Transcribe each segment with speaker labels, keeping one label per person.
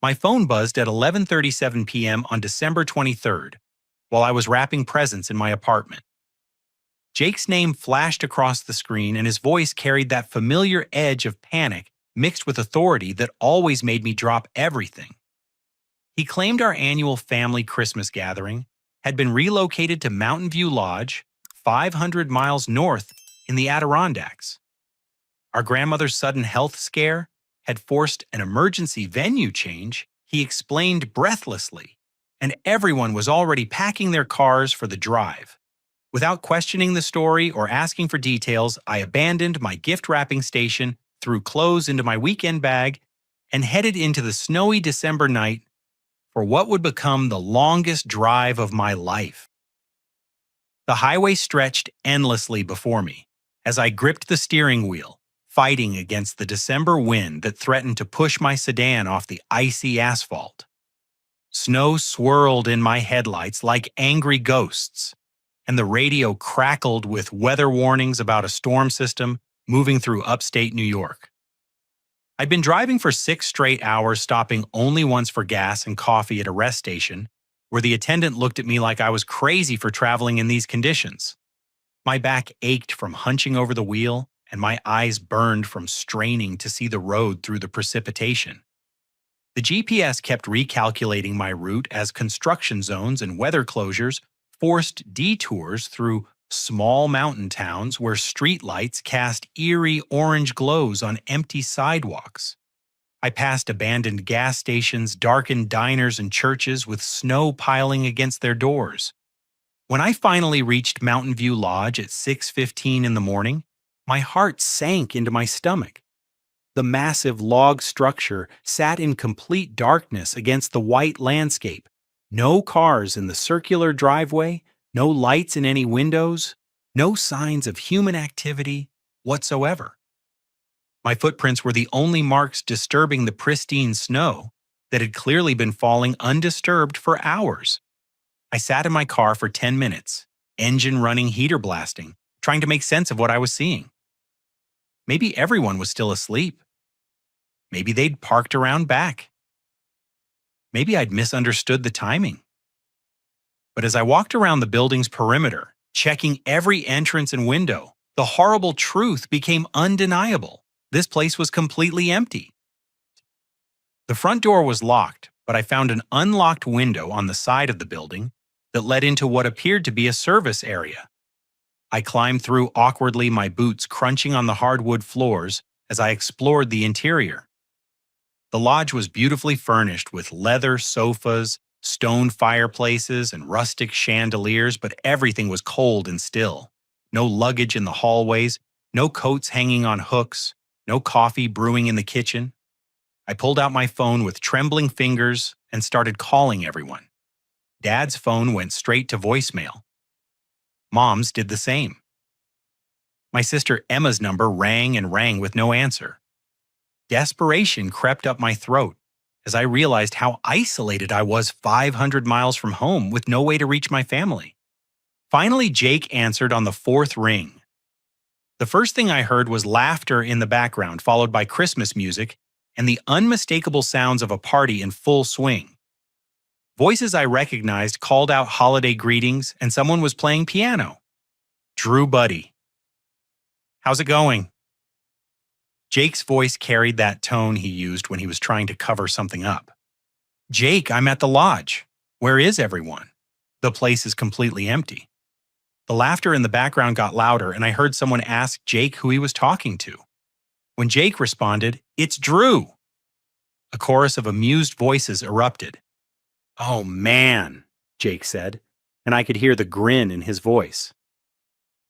Speaker 1: My phone buzzed at 11:37 p.m. on December 23rd, while I was wrapping presents in my apartment. Jake's name flashed across the screen, and his voice carried that familiar edge of panic mixed with authority that always made me drop everything. He claimed our annual family Christmas gathering had been relocated to Mountain View Lodge, 500 miles north in the Adirondacks. Our grandmother's sudden health scare had forced an emergency venue change, he explained breathlessly, and everyone was already packing their cars for the drive. Without questioning the story or asking for details, I abandoned my gift wrapping station, threw clothes into my weekend bag, and headed into the snowy December night for what would become the longest drive of my life. The highway stretched endlessly before me as I gripped the steering wheel, fighting against the December wind that threatened to push my sedan off the icy asphalt. Snow swirled in my headlights like angry ghosts, and the radio crackled with weather warnings about a storm system moving through upstate New York. I'd been driving for 6 straight hours, stopping only once for gas and coffee at a rest station, where the attendant looked at me like I was crazy for traveling in these conditions. My back ached from hunching over the wheel, and my eyes burned from straining to see the road through the precipitation. The GPS kept recalculating my route as construction zones and weather closures forced detours through small mountain towns where streetlights cast eerie orange glows on empty sidewalks. I passed abandoned gas stations, darkened diners, and churches with snow piling against their doors. When I finally reached Mountain View Lodge at 6:15 in the morning, my heart sank into my stomach. The massive log structure sat in complete darkness against the white landscape. No cars in the circular driveway, no lights in any windows, no signs of human activity whatsoever. My footprints were the only marks disturbing the pristine snow that had clearly been falling undisturbed for hours. I sat in my car for 10 minutes, engine running, heater blasting, trying to make sense of what I was seeing. Maybe everyone was still asleep. Maybe they'd parked around back. Maybe I'd misunderstood the timing. But as I walked around the building's perimeter, checking every entrance and window, the horrible truth became undeniable. This place was completely empty. The front door was locked, but I found an unlocked window on the side of the building that led into what appeared to be a service area. I climbed through awkwardly, my boots crunching on the hardwood floors as I explored the interior. The lodge was beautifully furnished with leather sofas, stone fireplaces, and rustic chandeliers, but everything was cold and still. No luggage in the hallways, no coats hanging on hooks, no coffee brewing in the kitchen. I pulled out my phone with trembling fingers and started calling everyone. Dad's phone went straight to voicemail. Mom's did the same. My sister Emma's number rang and rang with no answer. Desperation crept up my throat as I realized how isolated I was 500 miles from home with no way to reach my family. Finally, Jake answered on the 4th ring. The first thing I heard was laughter in the background, followed by Christmas music and the unmistakable sounds of a party in full swing. Voices I recognized called out holiday greetings, and someone was playing piano. Drew Buddy. How's it going? Jake's voice carried that tone he used when he was trying to cover something up. Jake, I'm at the lodge. Where is everyone? The place is completely empty. The laughter in the background got louder, and I heard someone ask Jake who he was talking to. When Jake responded, "It's Drew!" A chorus of amused voices erupted. "Oh man," Jake said, and I could hear the grin in his voice.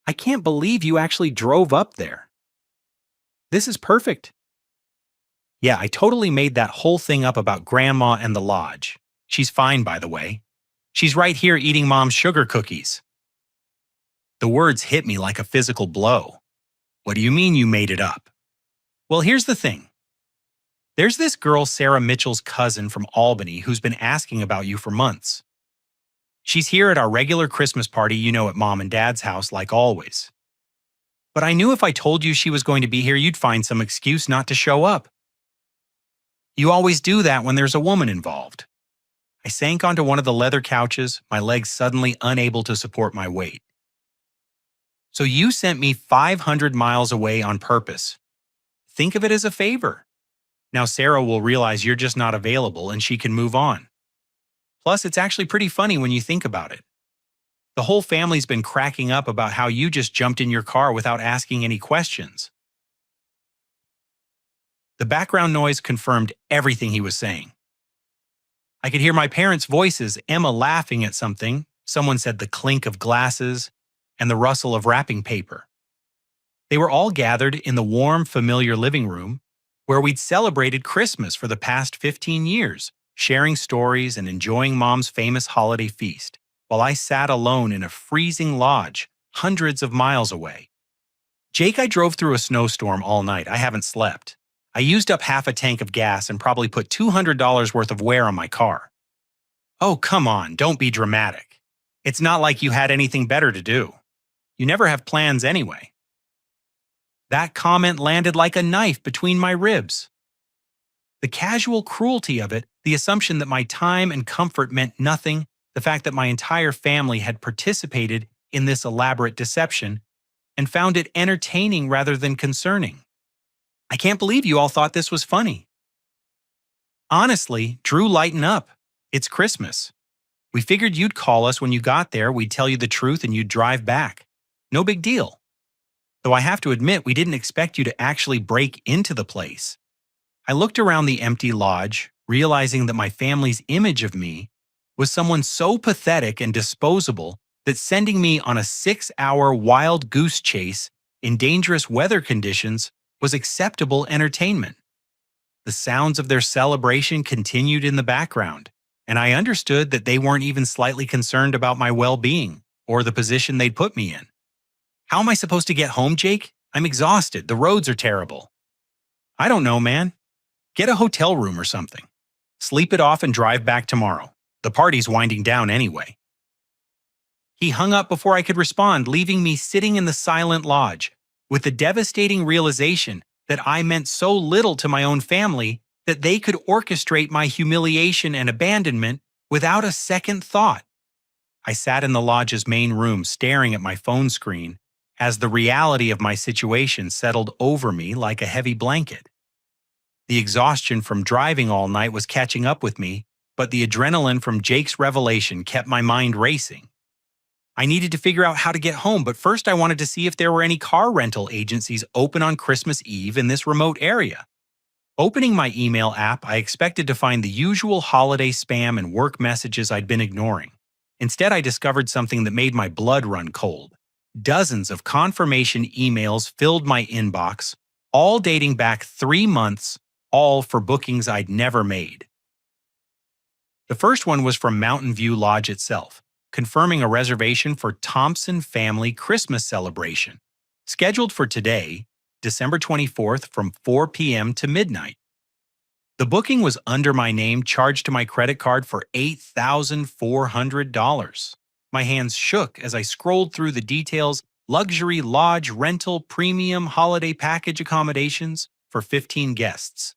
Speaker 1: "I can't believe you actually drove up there. This is perfect." Yeah, I totally made that whole thing up about Grandma and the lodge. She's fine, by the way. She's right here eating Mom's sugar cookies. The words hit me like a physical blow. What do you mean you made it up? Well, here's the thing. There's this girl, Sarah Mitchell's cousin from Albany, who's been asking about you for months. She's here at our regular Christmas party, at Mom and Dad's house like always. But I knew if I told you she was going to be here, you'd find some excuse not to show up. You always do that when there's a woman involved. I sank onto one of the leather couches, my legs suddenly unable to support my weight. So you sent me 500 miles away on purpose. Think of it as a favor. Now Sarah will realize you're just not available and she can move on. Plus, it's actually pretty funny when you think about it. The whole family's been cracking up about how you just jumped in your car without asking any questions. The background noise confirmed everything he was saying. I could hear my parents' voices, Emma laughing at something, someone said the clink of glasses, and the rustle of wrapping paper. They were all gathered in the warm, familiar living room where we'd celebrated Christmas for the past 15 years, sharing stories and enjoying Mom's famous holiday feast, while I sat alone in a freezing lodge hundreds of miles away. Jake, I drove through a snowstorm all night. I haven't slept. I used up half a tank of gas and probably put $200 worth of wear on my car. Oh, come on, don't be dramatic. It's not like you had anything better to do. You never have plans anyway. That comment landed like a knife between my ribs. The casual cruelty of it, the assumption that my time and comfort meant nothing, the fact that my entire family had participated in this elaborate deception and found it entertaining rather than concerning. I can't believe you all thought this was funny. Honestly, Drew, lighten up. It's Christmas. We figured you'd call us when you got there, we'd tell you the truth, and you'd drive back. No big deal. Though I have to admit, we didn't expect you to actually break into the place. I looked around the empty lodge, realizing that my family's image of me was someone so pathetic and disposable that sending me on a 6-hour wild goose chase in dangerous weather conditions was acceptable entertainment. The sounds of their celebration continued in the background, and I understood that they weren't even slightly concerned about my well-being or the position they'd put me in. How am I supposed to get home, Jake? I'm exhausted. The roads are terrible. I don't know, man. Get a hotel room or something. Sleep it off and drive back tomorrow. The party's winding down anyway. He hung up before I could respond, leaving me sitting in the silent lodge, with the devastating realization that I meant so little to my own family that they could orchestrate my humiliation and abandonment without a second thought. I sat in the lodge's main room staring at my phone screen as the reality of my situation settled over me like a heavy blanket. The exhaustion from driving all night was catching up with me, but the adrenaline from Jake's revelation kept my mind racing. I needed to figure out how to get home, but first I wanted to see if there were any car rental agencies open on Christmas Eve in this remote area. Opening my email app, I expected to find the usual holiday spam and work messages I'd been ignoring. Instead, I discovered something that made my blood run cold. Dozens of confirmation emails filled my inbox, all dating back 3 months, all for bookings I'd never made. The first one was from Mountain View Lodge itself, confirming a reservation for Thompson Family Christmas Celebration, scheduled for today, December 24th from 4 p.m. to midnight. The booking was under my name, charged to my credit card for $8,400. My hands shook as I scrolled through the details: luxury lodge rental premium holiday package accommodations for 15 guests.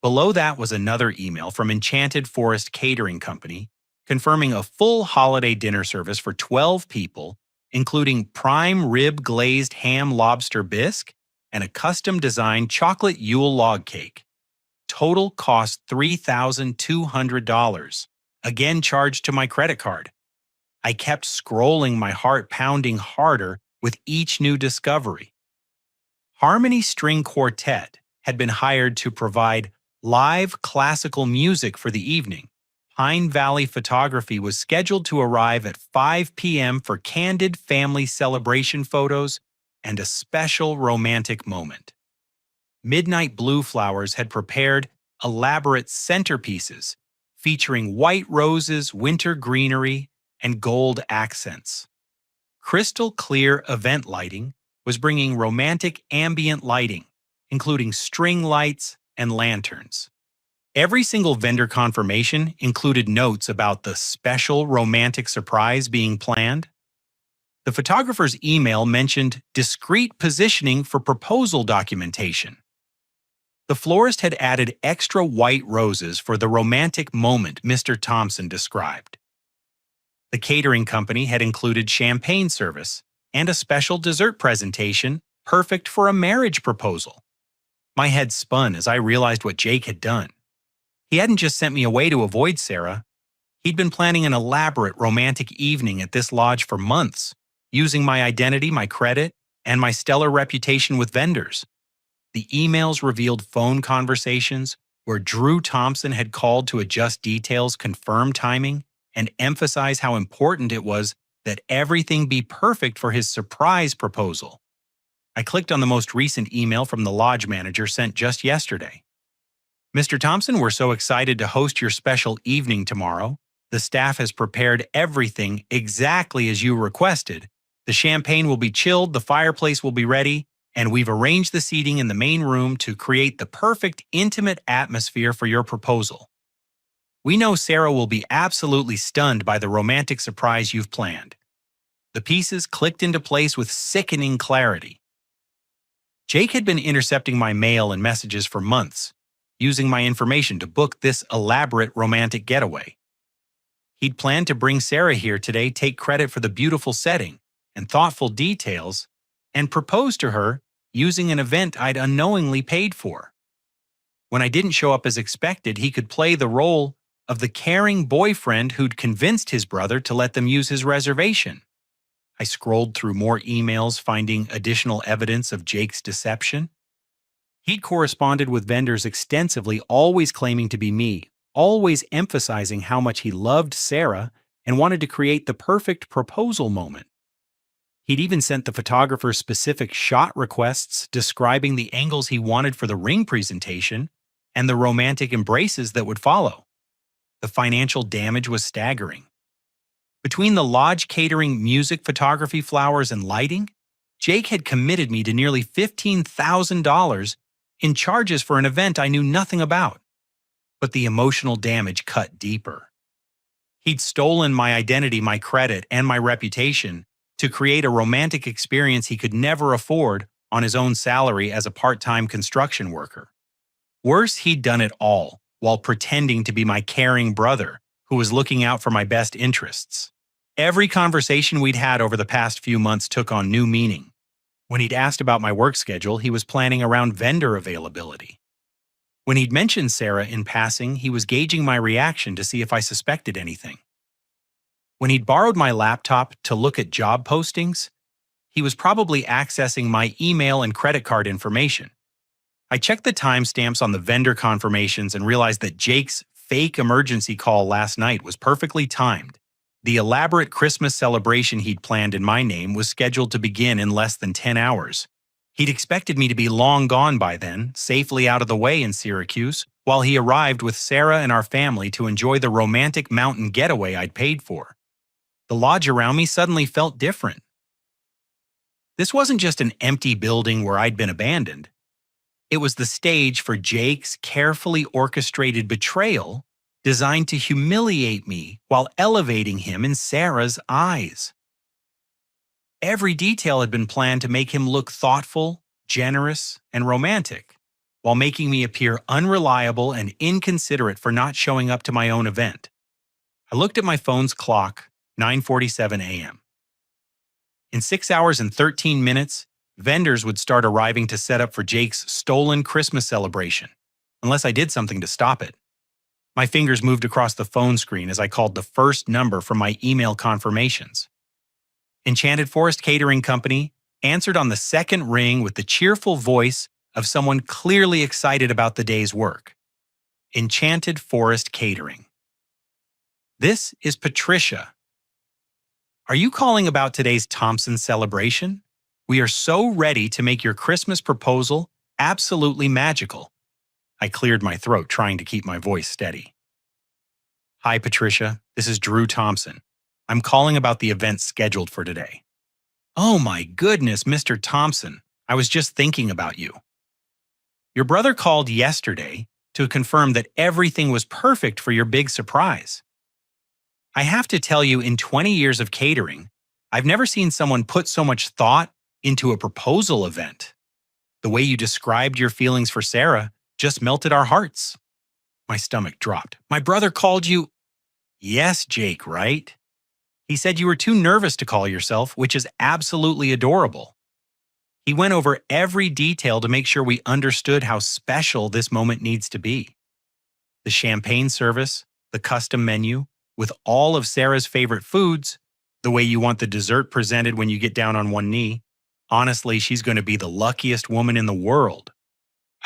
Speaker 1: Below that was another email from Enchanted Forest Catering Company, confirming a full holiday dinner service for 12 people, including prime rib glazed ham lobster bisque and a custom-designed chocolate Yule log cake. Total cost $3,200, again charged to my credit card. I kept scrolling, my heart pounding harder with each new discovery. Harmony String Quartet had been hired to provide live classical music for the evening. Pine Valley Photography was scheduled to arrive at 5 p.m. for candid family celebration photos and a special romantic moment. Midnight Blue Flowers had prepared elaborate centerpieces featuring white roses, winter greenery, and gold accents. Crystal clear event lighting was bringing romantic ambient lighting, including string lights and lanterns. Every single vendor confirmation included notes about the special romantic surprise being planned. The photographer's email mentioned discreet positioning for proposal documentation. The florist had added extra white roses for the romantic moment Mr. Thompson described. The catering company had included champagne service and a special dessert presentation perfect for a marriage proposal. My head spun as I realized what Jake had done. He hadn't just sent me away to avoid Sarah. He'd been planning an elaborate romantic evening at this lodge for months, using my identity, my credit, and my stellar reputation with vendors. The emails revealed phone conversations where Drew Thompson had called to adjust details, confirm timing, and emphasize how important it was that everything be perfect for his surprise proposal. I clicked on the most recent email from the lodge manager sent just yesterday. Mr. Thompson, we're so excited to host your special evening tomorrow. The staff has prepared everything exactly as you requested. The champagne will be chilled, the fireplace will be ready, and we've arranged the seating in the main room to create the perfect intimate atmosphere for your proposal. We know Sarah will be absolutely stunned by the romantic surprise you've planned. The pieces clicked into place with sickening clarity. Jake had been intercepting my mail and messages for months, using my information to book this elaborate romantic getaway. He'd planned to bring Sarah here today, take credit for the beautiful setting and thoughtful details, and propose to her using an event I'd unknowingly paid for. When I didn't show up as expected, he could play the role of the caring boyfriend who'd convinced his brother to let them use his reservation. I scrolled through more emails, finding additional evidence of Jake's deception. He'd corresponded with vendors extensively, always claiming to be me, always emphasizing how much he loved Sarah and wanted to create the perfect proposal moment. He'd even sent the photographer specific shot requests describing the angles he wanted for the ring presentation and the romantic embraces that would follow. The financial damage was staggering. Between the lodge catering, music, photography, flowers, and lighting, Jake had committed me to nearly $15,000 in charges for an event I knew nothing about. But the emotional damage cut deeper. He'd stolen my identity, my credit, and my reputation to create a romantic experience he could never afford on his own salary as a part-time construction worker. Worse, he'd done it all while pretending to be my caring brother who was looking out for my best interests. Every conversation we'd had over the past few months took on new meaning. When he'd asked about my work schedule, he was planning around vendor availability. When he'd mentioned Sarah in passing, he was gauging my reaction to see if I suspected anything. When he'd borrowed my laptop to look at job postings, he was probably accessing my email and credit card information. I checked the timestamps on the vendor confirmations and realized that Jake's fake emergency call last night was perfectly timed. The elaborate Christmas celebration he'd planned in my name was scheduled to begin in less than 10 hours. He'd expected me to be long gone by then, safely out of the way in Syracuse, while he arrived with Sarah and our family to enjoy the romantic mountain getaway I'd paid for. The lodge around me suddenly felt different. This wasn't just an empty building where I'd been abandoned. It was the stage for Jake's carefully orchestrated betrayal designed to humiliate me while elevating him in Sarah's eyes. Every detail had been planned to make him look thoughtful, generous, and romantic, while making me appear unreliable and inconsiderate for not showing up to my own event. I looked at my phone's clock, 9:47 a.m. In 6 hours and 13 minutes, vendors would start arriving to set up for Jake's stolen Christmas celebration, unless I did something to stop it. My fingers moved across the phone screen as I called the first number from my email confirmations. Enchanted Forest Catering Company answered on the second ring with the cheerful voice of someone clearly excited about the day's work. Enchanted Forest Catering. This is Patricia. Are you calling about today's Thompson celebration? We are so ready to make your Christmas proposal absolutely magical. I cleared my throat, trying to keep my voice steady. Hi, Patricia. This is Drew Thompson. I'm calling about the event scheduled for today. Oh my goodness, Mr. Thompson. I was just thinking about you. Your brother called yesterday to confirm that everything was perfect for your big surprise. I have to tell you, in 20 years of catering, I've never seen someone put so much thought into a proposal event. The way you described your feelings for Sarah just melted our hearts. My stomach dropped. My brother called you. Yes, Jake, right? He said you were too nervous to call yourself, which is absolutely adorable. He went over every detail to make sure we understood how special this moment needs to be. The champagne service, the custom menu, with all of Sarah's favorite foods, the way you want the dessert presented when you get down on one knee. Honestly, she's going to be the luckiest woman in the world.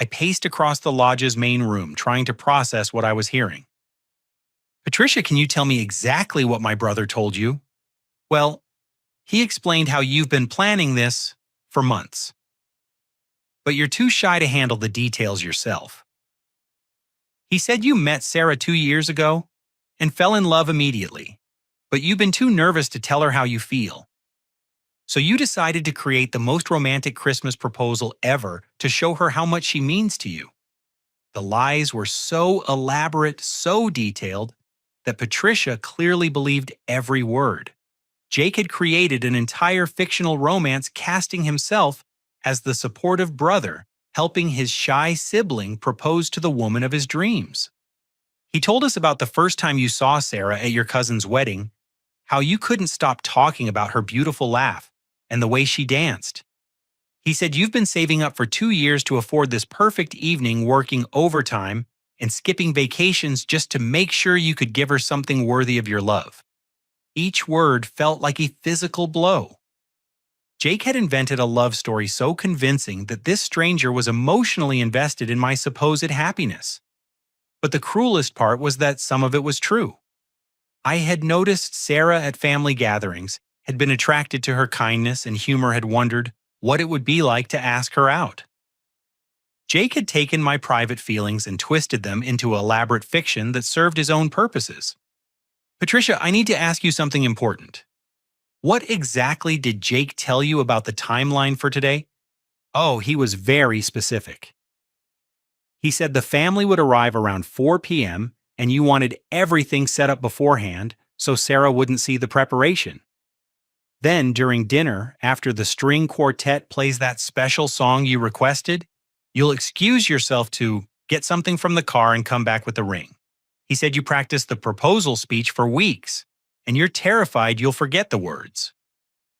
Speaker 1: I paced across the lodge's main room, trying to process what I was hearing. Patricia, can you tell me exactly what my brother told you? Well, he explained how you've been planning this for months. But you're too shy to handle the details yourself. He said you met Sarah 2 years ago and fell in love immediately, but you've been too nervous to tell her how you feel. So you decided to create the most romantic Christmas proposal ever to show her how much she means to you. The lies were so elaborate, so detailed, that Patricia clearly believed every word. Jake had created an entire fictional romance casting himself as the supportive brother, helping his shy sibling propose to the woman of his dreams. He told us about the first time you saw Sarah at your cousin's wedding, how you couldn't stop talking about her beautiful laugh and the way she danced. He said you've been saving up for 2 years to afford this perfect evening, working overtime and skipping vacations just to make sure you could give her something worthy of your love. Each word felt like a physical blow. Jake had invented a love story so convincing that this stranger was emotionally invested in my supposed happiness. But the cruelest part was that some of it was true. I had noticed Sarah at family gatherings, had been attracted to her kindness and humor, had wondered what it would be like to ask her out. Jake had taken my private feelings and twisted them into elaborate fiction that served his own purposes. Patricia, I need to ask you something important. What exactly did Jake tell you about the timeline for today? Oh, he was very specific. He said the family would arrive around 4 p.m. and you wanted everything set up beforehand so Sarah wouldn't see the preparation. Then, during dinner, after the string quartet plays that special song you requested, you'll excuse yourself to get something from the car and come back with the ring. He said you practiced the proposal speech for weeks, and you're terrified you'll forget the words.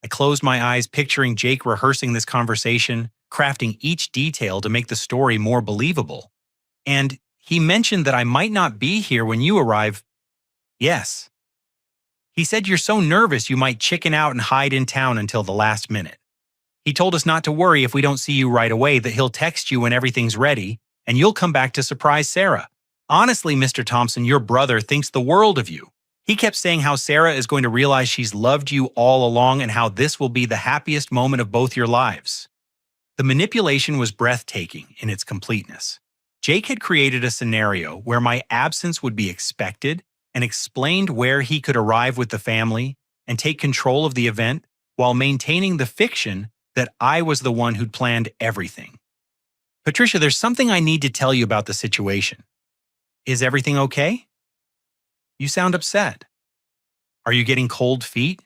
Speaker 1: I closed my eyes, picturing Jake rehearsing this conversation, crafting each detail to make the story more believable. And he mentioned that I might not be here when you arrive. Yes. He said you're so nervous you might chicken out and hide in town until the last minute. He told us not to worry if we don't see you right away, that he'll text you when everything's ready, and you'll come back to surprise Sarah. Honestly, Mr. Thompson, your brother thinks the world of you. He kept saying how Sarah is going to realize she's loved you all along and how this will be the happiest moment of both your lives. The manipulation was breathtaking in its completeness. Jake had created a scenario where my absence would be expected and explained where he could arrive with the family and take control of the event while maintaining the fiction that I was the one who'd planned everything. Patricia, there's something I need to tell you about the situation. Is everything okay? You sound upset. Are you getting cold feet?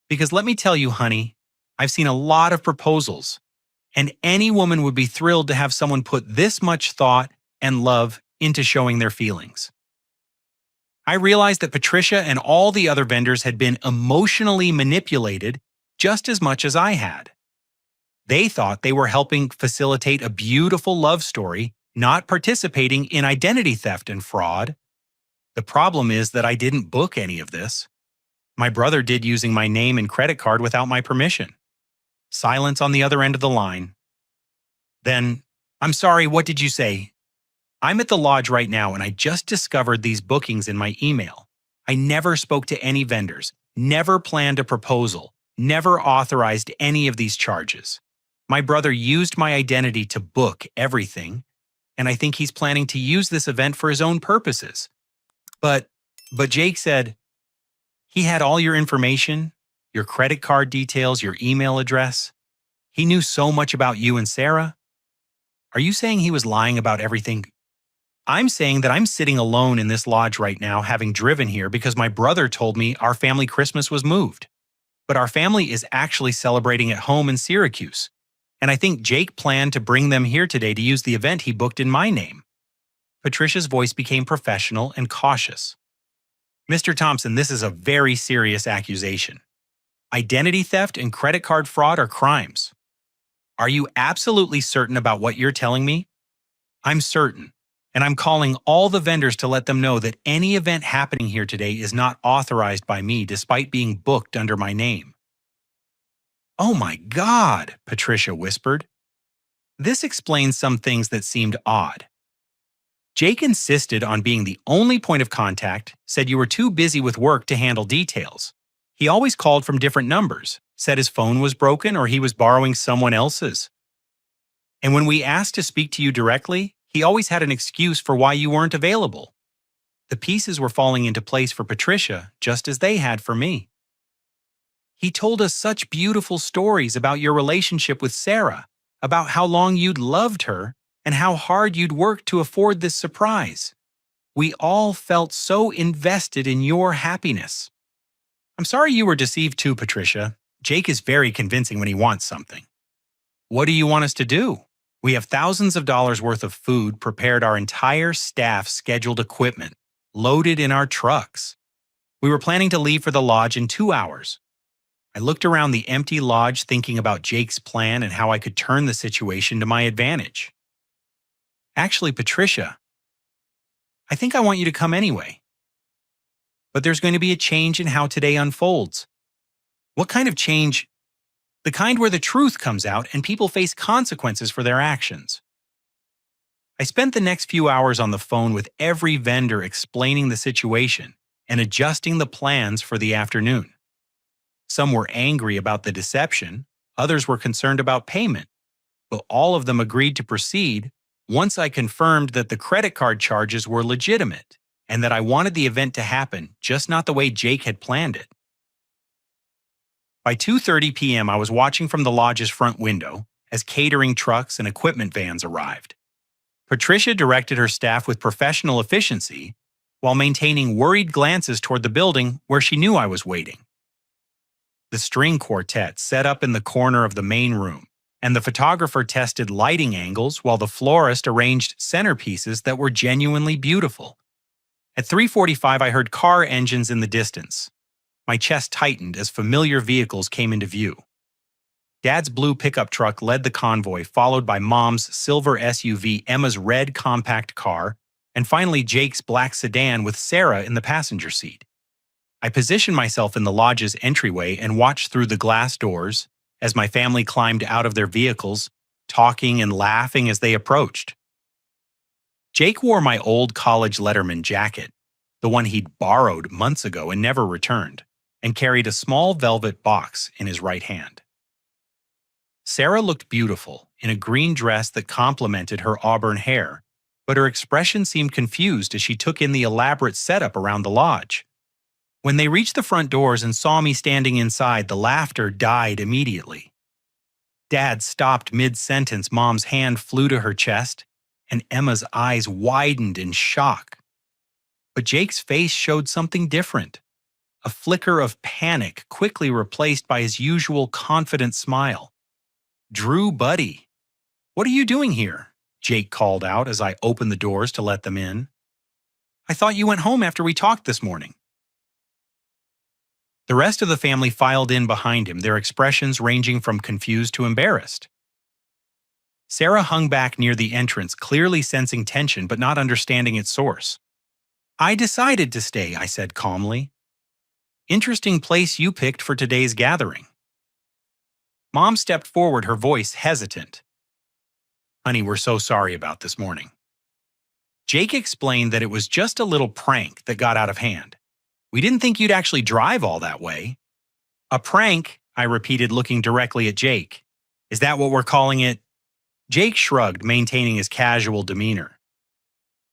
Speaker 1: Because let me tell you, honey, I've seen a lot of proposals, and any woman would be thrilled to have someone put this much thought and love into showing their feelings. I realized that Patricia and all the other vendors had been emotionally manipulated just as much as I had. They thought they were helping facilitate a beautiful love story, not participating in identity theft and fraud. The problem is that I didn't book any of this. My brother did, using my name and credit card without my permission. Silence on the other end of the line. Then, I'm sorry, what did you say? I'm at the lodge right now and I just discovered these bookings in my email. I never spoke to any vendors, never planned a proposal, never authorized any of these charges. My brother used my identity to book everything, and I think he's planning to use this event for his own purposes. But Jake said he had all your information, your credit card details, your email address. He knew so much about you and Sarah. Are you saying he was lying about everything? I'm saying that I'm sitting alone in this lodge right now, having driven here because my brother told me our family Christmas was moved. But our family is actually celebrating at home in Syracuse. and I think Jake planned to bring them here today to use the event he booked in my name." Patricia's voice became professional and cautious. "Mr. Thompson, this is a very serious accusation. Identity theft and credit card fraud are crimes. Are you absolutely certain about what you're telling me?" "I'm certain, and I'm calling all the vendors to let them know that any event happening here today is not authorized by me despite being booked under my name." "Oh my God," Patricia whispered. This explains some things that seemed odd. Jake insisted on being the only point of contact, said you were too busy with work to handle details. He always called from different numbers, said his phone was broken or he was borrowing someone else's. And when we asked to speak to you directly, he always had an excuse for why you weren't available. The pieces were falling into place for Patricia, just as they had for me. He told us such beautiful stories about your relationship with Sarah, about how long you'd loved her, and how hard you'd worked to afford this surprise. We all felt so invested in your happiness. I'm sorry you were deceived too, Patricia. Jake is very convincing when he wants something. What do you want us to do? We have thousands of dollars worth of food, prepared our entire staff's scheduled equipment, loaded in our trucks. We were planning to leave for the lodge in 2 hours. I looked around the empty lodge thinking about Jake's plan and how I could turn the situation to my advantage. Actually, Patricia, I think I want you to come anyway. But there's going to be a change in how today unfolds. What kind of change? The kind where the truth comes out and people face consequences for their actions. I spent the next few hours on the phone with every vendor explaining the situation and adjusting the plans for the afternoon. Some were angry about the deception, others were concerned about payment, but all of them agreed to proceed once I confirmed that the credit card charges were legitimate and that I wanted the event to happen, just not the way Jake had planned it. By 2:30 p.m., I was watching from the lodge's front window as catering trucks and equipment vans arrived. Patricia directed her staff with professional efficiency while maintaining worried glances toward the building where she knew I was waiting. The string quartet set up in the corner of the main room, and the photographer tested lighting angles while the florist arranged centerpieces that were genuinely beautiful. At 3:45, I heard car engines in the distance. My chest tightened as familiar vehicles came into view. Dad's blue pickup truck led the convoy, followed by Mom's silver SUV, Emma's red compact car, and finally Jake's black sedan with Sarah in the passenger seat. I positioned myself in the lodge's entryway and watched through the glass doors as my family climbed out of their vehicles, talking and laughing as they approached. Jake wore my old college letterman jacket, the one he'd borrowed months ago and never returned, and carried a small velvet box in his right hand. Sarah looked beautiful in a green dress that complemented her auburn hair, but her expression seemed confused as she took in the elaborate setup around the lodge. When they reached the front doors and saw me standing inside, the laughter died immediately. Dad stopped mid-sentence, Mom's hand flew to her chest, and Emma's eyes widened in shock. But Jake's face showed something different. A flicker of panic quickly replaced by his usual confident smile. "Drew, buddy, what are you doing here?" Jake called out as I opened the doors to let them in. "I thought you went home after we talked this morning." The rest of the family filed in behind him, their expressions ranging from confused to embarrassed. Sarah hung back near the entrance, clearly sensing tension but not understanding its source. "I decided to stay," I said calmly. "Interesting place you picked for today's gathering." Mom stepped forward, her voice hesitant. "Honey, we're so sorry about this morning." Jake explained that it was just a little prank that got out of hand. "We didn't think you'd actually drive all that way." "A prank?" I repeated, looking directly at Jake. "Is that what we're calling it?" Jake shrugged, maintaining his casual demeanor.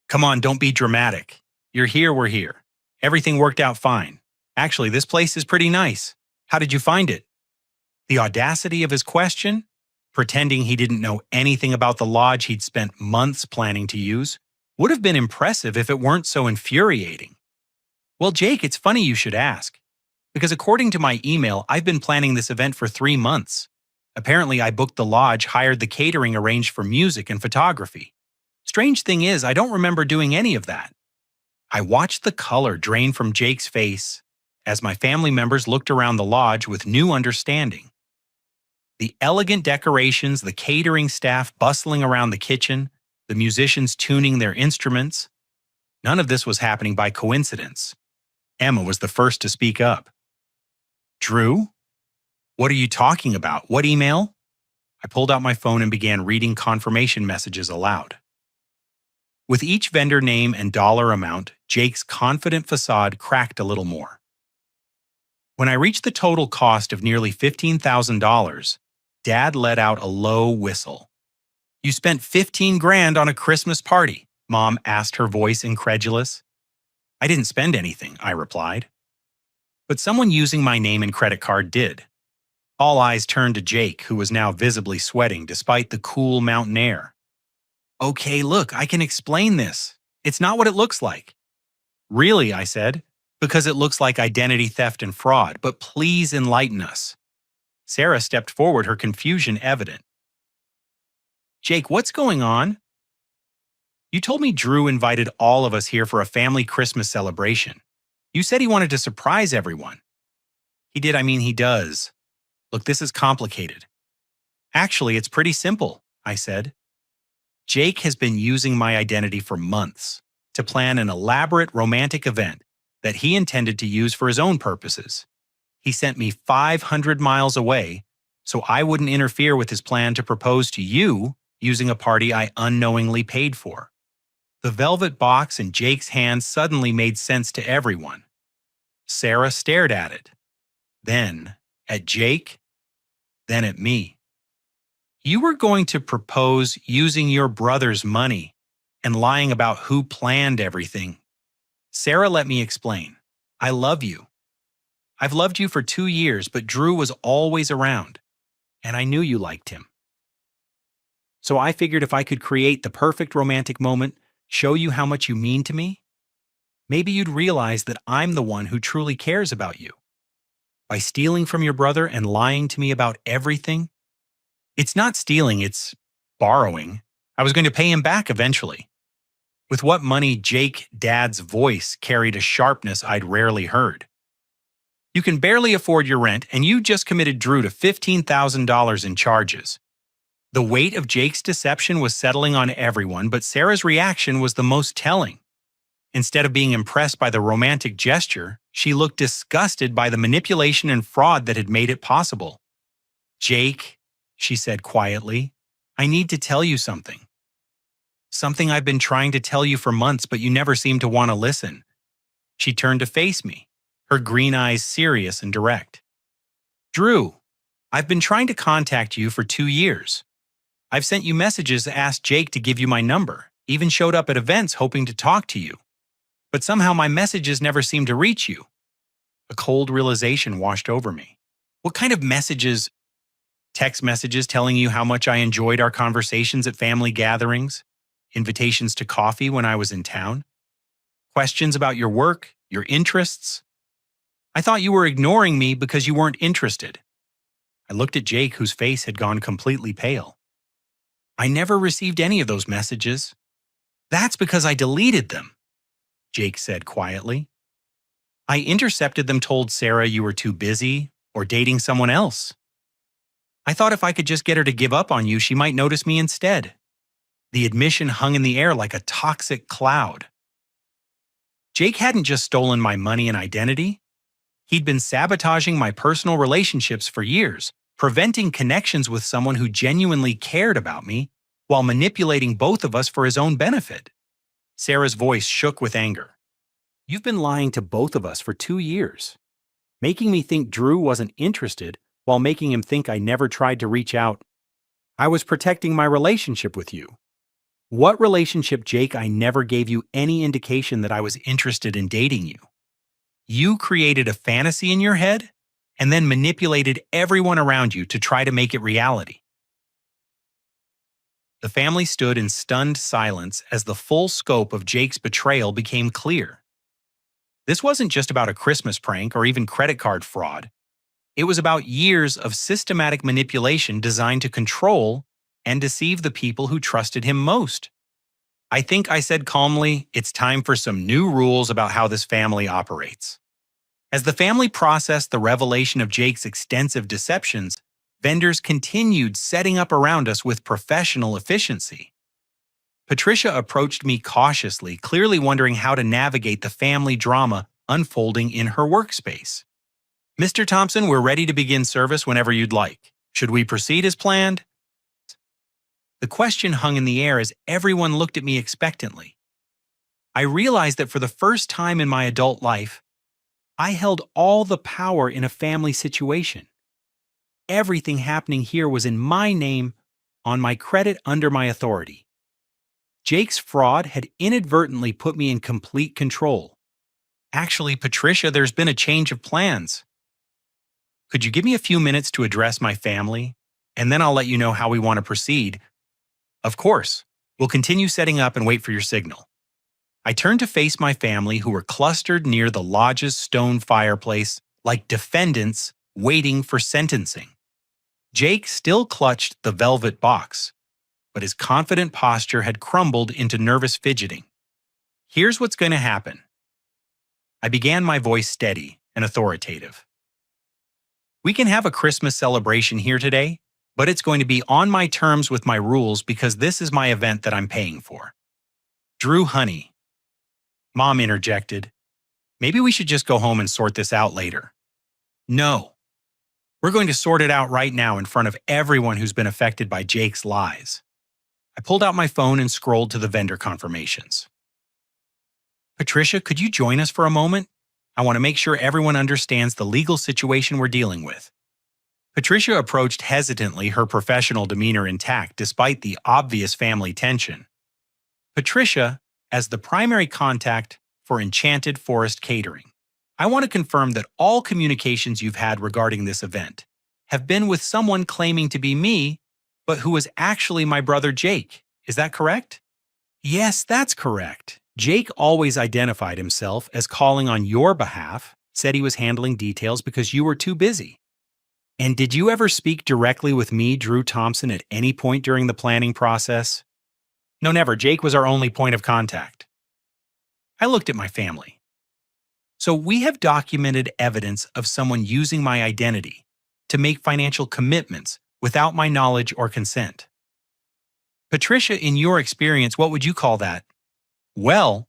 Speaker 1: "Come on, don't be dramatic. You're here, we're here. Everything worked out fine. Actually, this place is pretty nice. How did you find it?" The audacity of his question, pretending he didn't know anything about the lodge he'd spent months planning to use, would have been impressive if it weren't so infuriating. "Well, Jake, it's funny you should ask. Because according to my email, I've been planning this event for 3 months. Apparently, I booked the lodge, hired the catering, arranged for music and photography. Strange thing is, I don't remember doing any of that. I watched the color drain from Jake's face as my family members looked around the lodge with new understanding. The elegant decorations, the catering staff bustling around the kitchen, the musicians tuning their instruments. None of this was happening by coincidence. Emma was the first to speak up. Drew? What are you talking about? What email? I pulled out my phone and began reading confirmation messages aloud. With each vendor name and dollar amount, Jake's confident facade cracked a little more. When I reached the total cost of nearly $15,000, Dad let out a low whistle. You spent 15 grand on a Christmas party, Mom asked, her voice incredulous. I didn't spend anything, I replied. But someone using my name and credit card did. All eyes turned to Jake, who was now visibly sweating despite the cool mountain air. Okay, look, I can explain this. It's not what it looks like. Really, I said, because it looks like identity theft and fraud, but please enlighten us. Sarah stepped forward, her confusion evident. Jake, what's going on? You told me Drew invited all of us here for a family Christmas celebration. You said he wanted to surprise everyone. He does. Look, this is complicated. Actually, it's pretty simple, I said. Jake has been using my identity for months to plan an elaborate romantic event that he intended to use for his own purposes. He sent me 500 miles away so I wouldn't interfere with his plan to propose to you using a party I unknowingly paid for. The velvet box in Jake's hand suddenly made sense to everyone. Sarah stared at it, then at Jake, then at me. You were going to propose using your brother's money and lying about who planned everything. Sarah let me explain. I love you. I've loved you for 2 years, but Drew was always around, and I knew you liked him. So I figured if I could create the perfect romantic moment, show you how much you mean to me, maybe you'd realize that I'm the one who truly cares about you. By stealing from your brother and lying to me about everything, it's not stealing, it's borrowing. I was going to pay him back eventually. With what money, Jake, Dad's voice carried a sharpness I'd rarely heard. You can barely afford your rent, and you just committed Drew to $15,000 in charges. The weight of Jake's deception was settling on everyone, but Sarah's reaction was the most telling. Instead of being impressed by the romantic gesture, she looked disgusted by the manipulation and fraud that had made it possible. Jake, she said quietly, I need to tell you something. Something I've been trying to tell you for months, but you never seem to want to listen. She turned to face me, her green eyes serious and direct. Drew, I've been trying to contact you for 2 years. I've sent you messages to ask Jake to give you my number, even showed up at events hoping to talk to you. But somehow my messages never seem to reach you. A cold realization washed over me. What kind of messages? Text messages telling you how much I enjoyed our conversations at family gatherings? Invitations to coffee when I was in town? Questions about your work, your interests? I thought you were ignoring me because you weren't interested. I looked at Jake, whose face had gone completely pale. I never received any of those messages. That's because I deleted them, Jake said quietly. I intercepted them, told Sarah you were too busy or dating someone else. I thought if I could just get her to give up on you, she might notice me instead. The admission hung in the air like a toxic cloud. Jake hadn't just stolen my money and identity. He'd been sabotaging my personal relationships for years, preventing connections with someone who genuinely cared about me while manipulating both of us for his own benefit. Sarah's voice shook with anger. You've been lying to both of us for 2 years, making me think Drew wasn't interested while making him think I never tried to reach out. I was protecting my relationship with you. What relationship, Jake? I never gave you any indication that I was interested in dating you. You created a fantasy in your head and then manipulated everyone around you to try to make it reality. The family stood in stunned silence as the full scope of Jake's betrayal became clear. This wasn't just about a Christmas prank or even credit card fraud. It was about years of systematic manipulation designed to control and deceive the people who trusted him most. I think I said calmly, "It's time for some new rules about how this family operates." As the family processed the revelation of Jake's extensive deceptions, vendors continued setting up around us with professional efficiency. Patricia approached me cautiously, clearly wondering how to navigate the family drama unfolding in her workspace. "Mr. Thompson, we're ready to begin service whenever you'd like. Should we proceed as planned?" The question hung in the air as everyone looked at me expectantly. I realized that for the first time in my adult life, I held all the power in a family situation. Everything happening here was in my name, on my credit, under my authority. Jake's fraud had inadvertently put me in complete control. "Actually, Patricia, there's been a change of plans. Could you give me a few minutes to address my family? And then I'll let you know how we want to proceed." "Of course. We'll continue setting up and wait for your signal." I turned to face my family, who were clustered near the lodge's stone fireplace like defendants waiting for sentencing. Jake still clutched the velvet box, but his confident posture had crumbled into nervous fidgeting. "Here's what's going to happen." I began, my voice steady and authoritative. "We can have a Christmas celebration here today, but it's going to be on my terms with my rules because this is my event that I'm paying for." "Drew, honey," Mom interjected, "maybe we should just go home and sort this out later." "No. We're going to sort it out right now in front of everyone who's been affected by Jake's lies." I pulled out my phone and scrolled to the vendor confirmations. "Patricia, could you join us for a moment? I want to make sure everyone understands the legal situation we're dealing with." Patricia approached hesitantly, her professional demeanor intact despite the obvious family tension. "Patricia, as the primary contact for Enchanted Forest Catering, I want to confirm that all communications you've had regarding this event have been with someone claiming to be me, but who was actually my brother Jake. Is that correct?" "Yes, that's correct. Jake always identified himself as calling on your behalf, said he was handling details because you were too busy." "And did you ever speak directly with me, Drew Thompson, at any point during the planning process?" "No, never. Jake was our only point of contact." I looked at my family. "So we have documented evidence of someone using my identity to make financial commitments without my knowledge or consent." "Patricia, in your experience, what would you call that?" "Well,"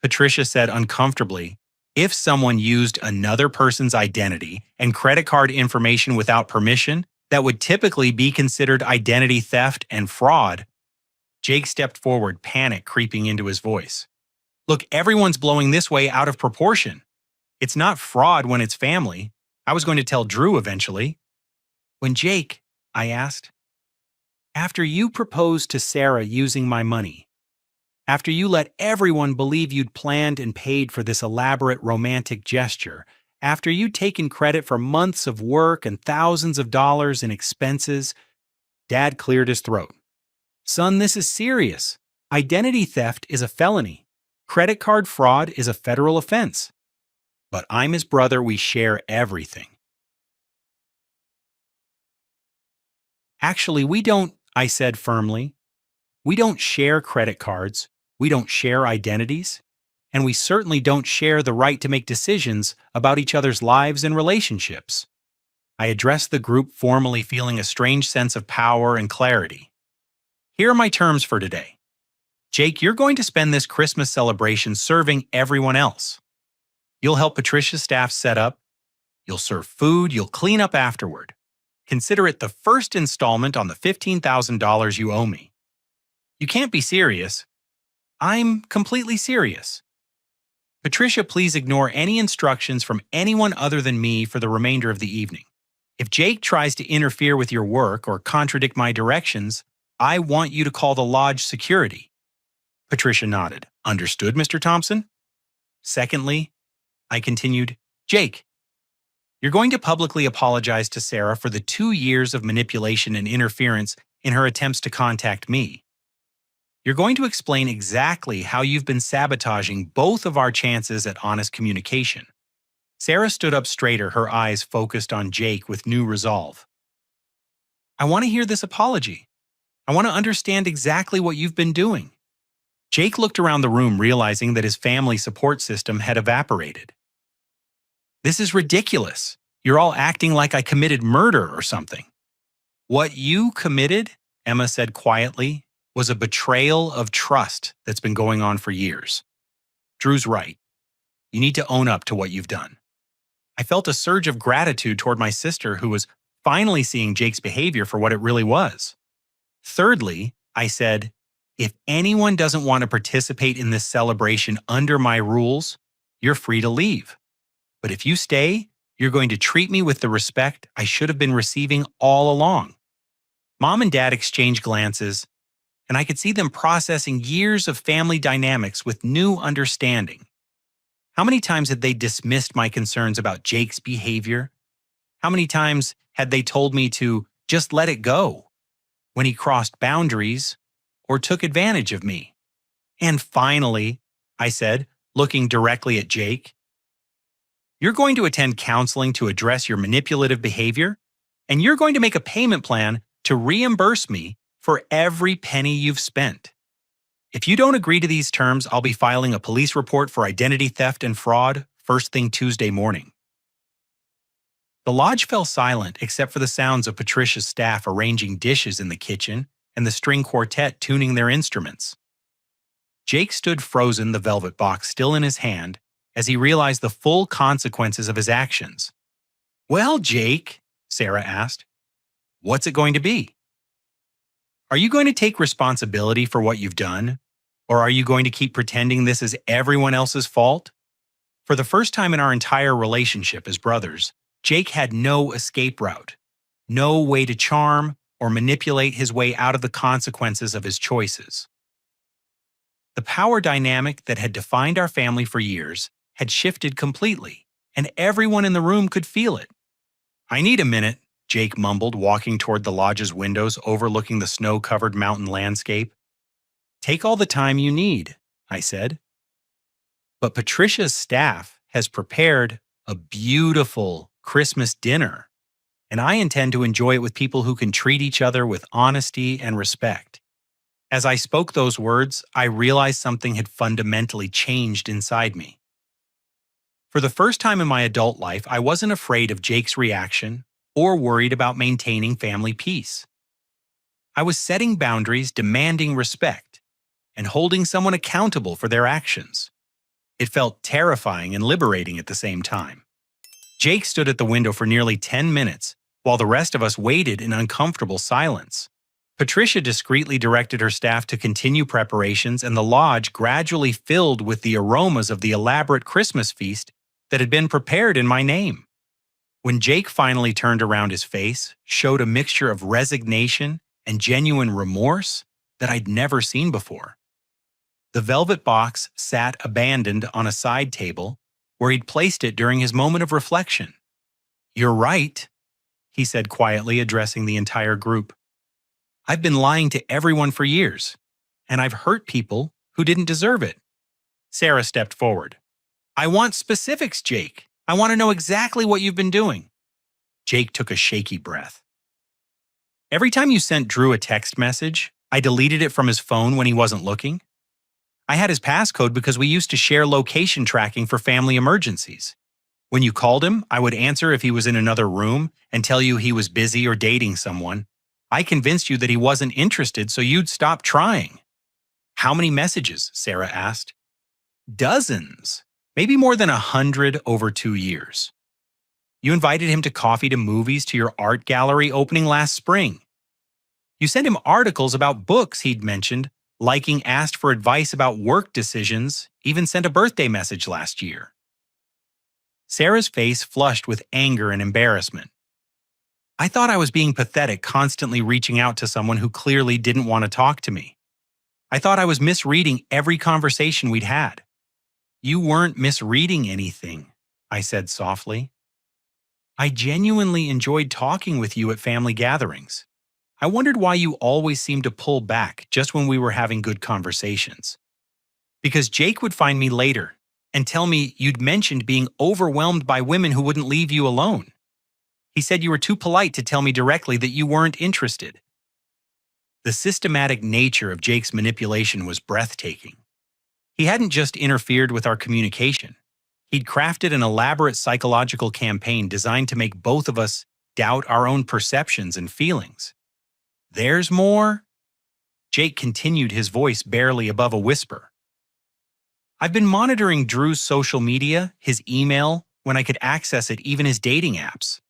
Speaker 1: Patricia said uncomfortably, "if someone used another person's identity and credit card information without permission, that would typically be considered identity theft and fraud." Jake stepped forward, panic creeping into his voice. "Look, everyone's blowing this way out of proportion. It's not fraud when it's family. I was going to tell Drew eventually." "When Jake," I asked, "after you proposed to Sarah using my money, after you let everyone believe you'd planned and paid for this elaborate romantic gesture, after you'd taken credit for months of work and thousands of dollars in expenses," Dad cleared his throat. "Son, this is serious. Identity theft is a felony. Credit card fraud is a federal offense. But I'm his brother. We share everything." "Actually, we don't," I said firmly. "We don't share credit cards. We don't share identities. And we certainly don't share the right to make decisions about each other's lives and relationships." I addressed the group formally, feeling a strange sense of power and clarity. "Here are my terms for today. Jake, you're going to spend this Christmas celebration serving everyone else. You'll help Patricia's staff set up. You'll serve food. You'll clean up afterward. Consider it the first installment on the $15,000 you owe me." "You can't be serious." "I'm completely serious." "Patricia, please ignore any instructions from anyone other than me for the remainder of the evening. If Jake tries to interfere with your work or contradict my directions, I want you to call the lodge security." Patricia nodded. "Understood, Mr. Thompson." "Secondly," I continued, "Jake, you're going to publicly apologize to Sarah for the 2 years of manipulation and interference in her attempts to contact me. You're going to explain exactly how you've been sabotaging both of our chances at honest communication. Sarah stood up straighter, her eyes focused on Jake with new resolve. I want to hear this apology. I want to understand exactly what you've been doing. Jake looked around the room, realizing that his family support system had evaporated. This is ridiculous. You're all acting like I committed murder or something. What you committed, Emma said quietly, was a betrayal of trust that's been going on for years. Drew's right. You need to own up to what you've done. I felt a surge of gratitude toward my sister, who was finally seeing Jake's behavior for what it really was. Thirdly, I said, if anyone doesn't want to participate in this celebration under my rules, you're free to leave. But if you stay, you're going to treat me with the respect I should have been receiving all along. Mom and Dad exchanged glances, and I could see them processing years of family dynamics with new understanding. How many times had they dismissed my concerns about Jake's behavior? How many times had they told me to just let it go when he crossed boundaries or took advantage of me? And finally, I said, looking directly at Jake, you're going to attend counseling to address your manipulative behavior, and you're going to make a payment plan to reimburse me for every penny you've spent. If you don't agree to these terms, I'll be filing a police report for identity theft and fraud first thing Tuesday morning. The lodge fell silent except for the sounds of Patricia's staff arranging dishes in the kitchen and the string quartet tuning their instruments. Jake stood frozen, the velvet box still in his hand, as he realized the full consequences of his actions. Well, Jake, Sarah asked, what's it going to be? Are you going to take responsibility for what you've done? Or are you going to keep pretending this is everyone else's fault? For the first time in our entire relationship as brothers, Jake had no escape route, no way to charm or manipulate his way out of the consequences of his choices. The power dynamic that had defined our family for years had shifted completely, and everyone in the room could feel it. I need a minute, Jake mumbled, walking toward the lodge's windows overlooking the snow-covered mountain landscape. Take all the time you need, I said. But Patricia's staff has prepared a beautiful Christmas dinner, and I intend to enjoy it with people who can treat each other with honesty and respect. As I spoke those words, I realized something had fundamentally changed inside me. For the first time in my adult life, I wasn't afraid of Jake's reaction or worried about maintaining family peace. I was setting boundaries, demanding respect, and holding someone accountable for their actions. It felt terrifying and liberating at the same time. Jake stood at the window for nearly 10 minutes, while the rest of us waited in uncomfortable silence. Patricia discreetly directed her staff to continue preparations, and the lodge gradually filled with the aromas of the elaborate Christmas feast that had been prepared in my name. When Jake finally turned around, his face showed a mixture of resignation and genuine remorse that I'd never seen before. The velvet box sat abandoned on a side table where he'd placed it during his moment of reflection. "You're right," he said quietly, addressing the entire group. "I've been lying to everyone for years, and I've hurt people who didn't deserve it." Sarah stepped forward. "I want specifics, Jake. I want to know exactly what you've been doing." Jake took a shaky breath. "Every time you sent Drew a text message, I deleted it from his phone when he wasn't looking. I had his passcode because we used to share location tracking for family emergencies. When you called him, I would answer if he was in another room and tell you he was busy or dating someone. I convinced you that he wasn't interested, so you'd stop trying." "How many messages?" Sarah asked. "Dozens. Maybe more than 100 over 2 years. You invited him to coffee, to movies, to your art gallery opening last spring. You sent him articles about books he'd mentioned, liking, asked for advice about work decisions, even sent a birthday message last year." Sarah's face flushed with anger and embarrassment. I thought I was being pathetic, constantly reaching out to someone who clearly didn't want to talk to me. I thought I was misreading every conversation we'd had. "You weren't misreading anything," I said softly. "I genuinely enjoyed talking with you at family gatherings. I wondered why you always seemed to pull back just when we were having good conversations. Because Jake would find me later, and tell me you'd mentioned being overwhelmed by women who wouldn't leave you alone. He said you were too polite to tell me directly that you weren't interested. The systematic nature of Jake's manipulation was breathtaking. He hadn't just interfered with our communication. He'd crafted an elaborate psychological campaign designed to make both of us doubt our own perceptions and feelings. "There's more?" Jake continued, his voice barely above a whisper. "I've been monitoring Drew's social media, his email, when I could access it, even his dating apps.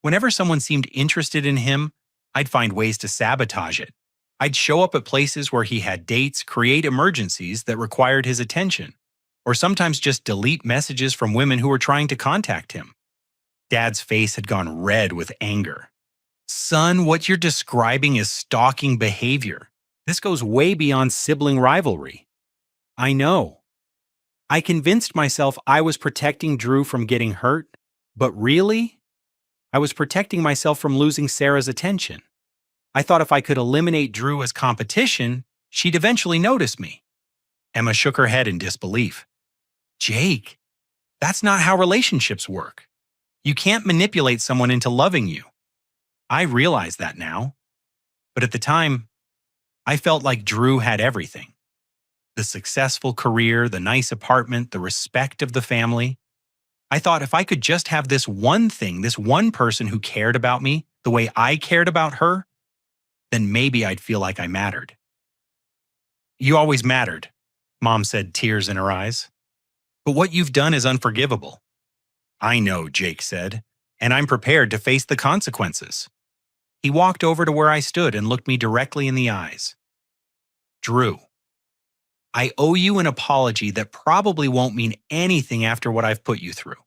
Speaker 1: Whenever someone seemed interested in him, I'd find ways to sabotage it. I'd show up at places where he had dates, create emergencies that required his attention, or sometimes just delete messages from women who were trying to contact him." Dad's face had gone red with anger. "Son, what you're describing is stalking behavior. This goes way beyond sibling rivalry." "I know. I convinced myself I was protecting Drew from getting hurt, but really, I was protecting myself from losing Sarah's attention. I thought if I could eliminate Drew as competition, she'd eventually notice me." Emma shook her head in disbelief. "Jake, that's not how relationships work. You can't manipulate someone into loving you." I realize that now. But at the time, I felt like Drew had everything. The successful career, the nice apartment, the respect of the family. I thought if I could just have this one thing, this one person who cared about me the way I cared about her, then maybe I'd feel like I mattered. "You always mattered," Mom said, tears in her eyes. "But what you've done is unforgivable." "I know," Jake said, "and I'm prepared to face the consequences." He walked over to where I stood and looked me directly in the eyes. "Drew, I owe you an apology that probably won't mean anything after what I've put you through.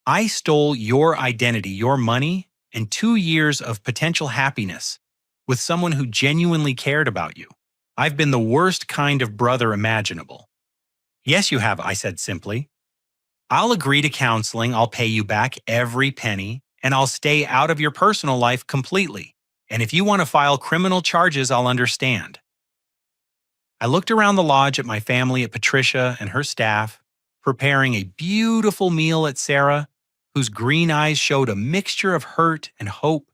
Speaker 1: I stole your identity, your money, and 2 years of potential happiness with someone who genuinely cared about you. I've been the worst kind of brother imaginable." "Yes, you have," I said simply. "I'll agree to counseling, I'll pay you back every penny, and I'll stay out of your personal life completely. And if you want to file criminal charges, I'll understand." I looked around the lodge at my family, at Patricia and her staff, preparing a beautiful meal at Sarah, whose green eyes showed a mixture of hurt and hope.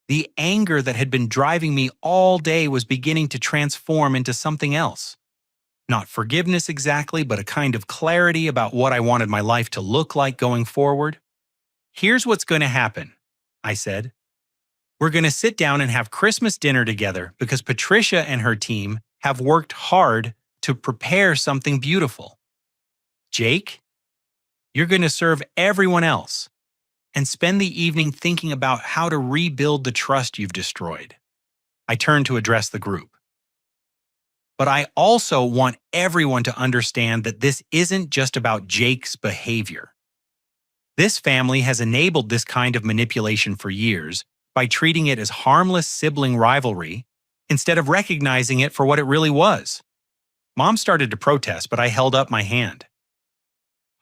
Speaker 1: The anger that had been driving me all day was beginning to transform into something else. Not forgiveness exactly, but a kind of clarity about what I wanted my life to look like going forward. "Here's what's going to happen," I said. "We're going to sit down and have Christmas dinner together because Patricia and her team have worked hard to prepare something beautiful. Jake, you're going to serve everyone else and spend the evening thinking about how to rebuild the trust you've destroyed." I turned to address the group. "But I also want everyone to understand that this isn't just about Jake's behavior. This family has enabled this kind of manipulation for years by treating it as harmless sibling rivalry instead of recognizing it for what it really was." Mom started to protest, but I held up my hand.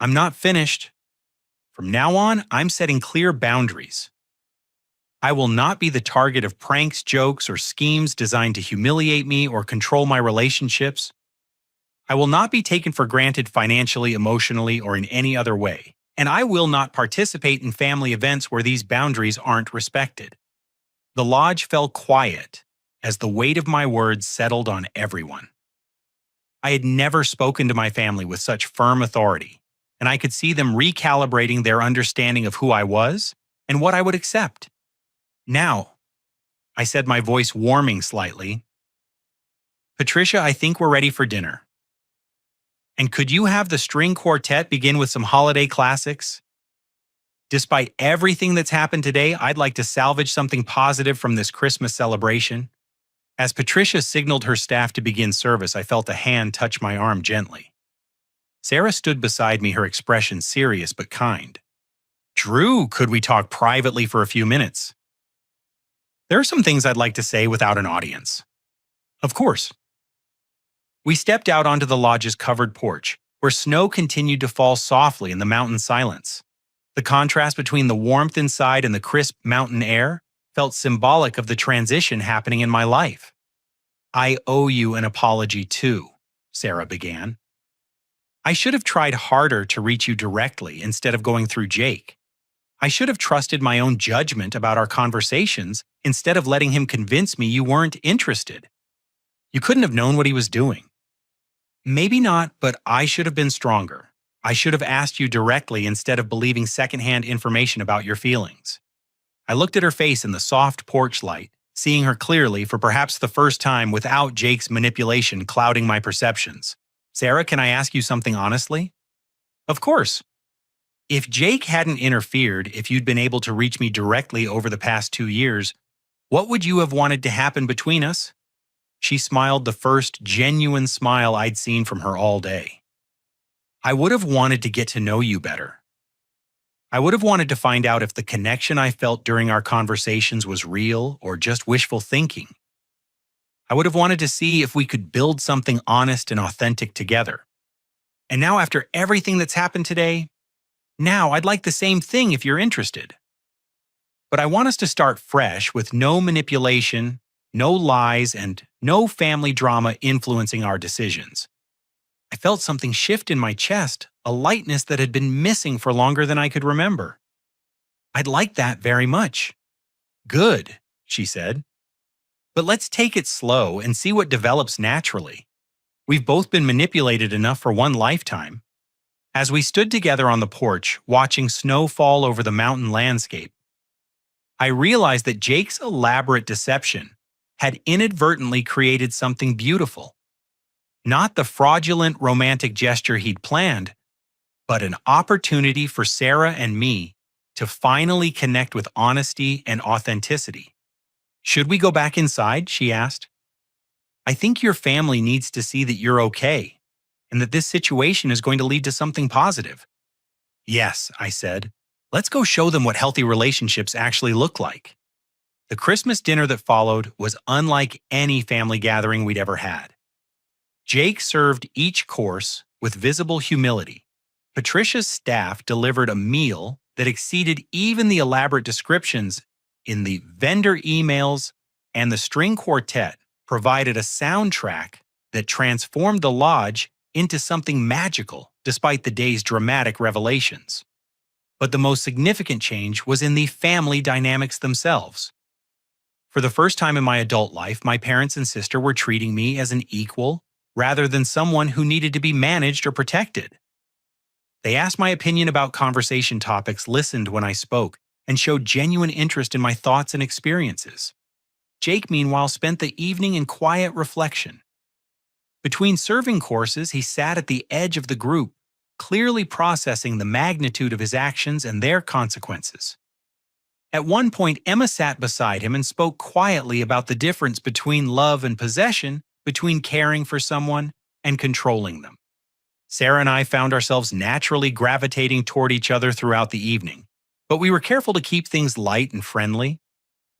Speaker 1: "I'm not finished. From now on, I'm setting clear boundaries. I will not be the target of pranks, jokes, or schemes designed to humiliate me or control my relationships. I will not be taken for granted financially, emotionally, or in any other way. And I will not participate in family events where these boundaries aren't respected." The lodge fell quiet as the weight of my words settled on everyone. I had never spoken to my family with such firm authority, and I could see them recalibrating their understanding of who I was and what I would accept. "Now," I said, my voice warming slightly, "Patricia, I think we're ready for dinner. And could you have the string quartet begin with some holiday classics? Despite everything that's happened today, I'd like to salvage something positive from this Christmas celebration." As Patricia signaled her staff to begin service, I felt a hand touch my arm gently. Sarah stood beside me, her expression serious but kind. "Drew, could we talk privately for a few minutes?" "There are some things I'd like to say without an audience." "Of course." We stepped out onto the lodge's covered porch, where snow continued to fall softly in the mountain silence. The contrast between the warmth inside and the crisp mountain air felt symbolic of the transition happening in my life. "I owe you an apology too," Sarah began. I should have tried harder to reach you directly instead of going through Jake. I should have trusted my own judgment about our conversations instead of letting him convince me you weren't interested. You couldn't have known what he was doing. Maybe not, but I should have been stronger. I should have asked you directly instead of believing secondhand information about your feelings. I looked at her face in the soft porch light, seeing her clearly for perhaps the first time without Jake's manipulation clouding my perceptions. Sarah, can I ask you something honestly? Of course. If Jake hadn't interfered, if you'd been able to reach me directly over the past 2 years, what would you have wanted to happen between us? She smiled the first genuine smile I'd seen from her all day. I would have wanted to get to know you better. I would have wanted to find out if the connection I felt during our conversations was real or just wishful thinking. I would have wanted to see if we could build something honest and authentic together. And now, after everything that's happened today, now I'd like the same thing if you're interested. But I want us to start fresh with no manipulation, no lies, and no family drama influencing our decisions. I felt something shift in my chest, a lightness that had been missing for longer than I could remember. I'd like that very much. Good, she said. But let's take it slow and see what develops naturally. We've both been manipulated enough for one lifetime. As we stood together on the porch, watching snow fall over the mountain landscape, I realized that Jake's elaborate deception had inadvertently created something beautiful. Not the fraudulent romantic gesture he'd planned, but an opportunity for Sarah and me to finally connect with honesty and authenticity. Should we go back inside? She asked. I think your family needs to see that you're okay, and that this situation is going to lead to something positive. Yes, I said. Let's go show them what healthy relationships actually look like. The Christmas dinner that followed was unlike any family gathering we'd ever had. Jake served each course with visible humility. Patricia's staff delivered a meal that exceeded even the elaborate descriptions in the vendor emails, and the string quartet provided a soundtrack that transformed the lodge into something magical despite the day's dramatic revelations. But the most significant change was in the family dynamics themselves. For the first time in my adult life, my parents and sister were treating me as an equal rather than someone who needed to be managed or protected. They asked my opinion about conversation topics, listened when I spoke, and showed genuine interest in my thoughts and experiences. Jake, meanwhile, spent the evening in quiet reflection. Between serving courses, he sat at the edge of the group, clearly processing the magnitude of his actions and their consequences. At one point, Emma sat beside him and spoke quietly about the difference between love and possession, between caring for someone and controlling them. Sarah and I found ourselves naturally gravitating toward each other throughout the evening, but we were careful to keep things light and friendly.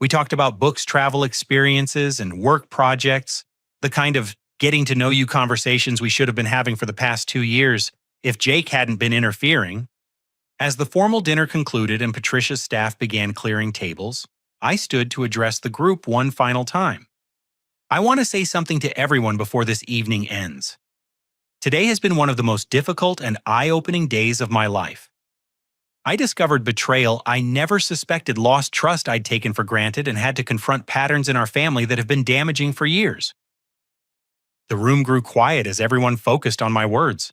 Speaker 1: We talked about books, travel experiences, and work projects, the kind of getting to know you conversations we should have been having for the past 2 years if Jake hadn't been interfering. As the formal dinner concluded and Patricia's staff began clearing tables, I stood to address the group one final time. I want to say something to everyone before this evening ends. Today has been one of the most difficult and eye-opening days of my life. I discovered betrayal I never suspected, lost trust I'd taken for granted, and had to confront patterns in our family that have been damaging for years. The room grew quiet as everyone focused on my words.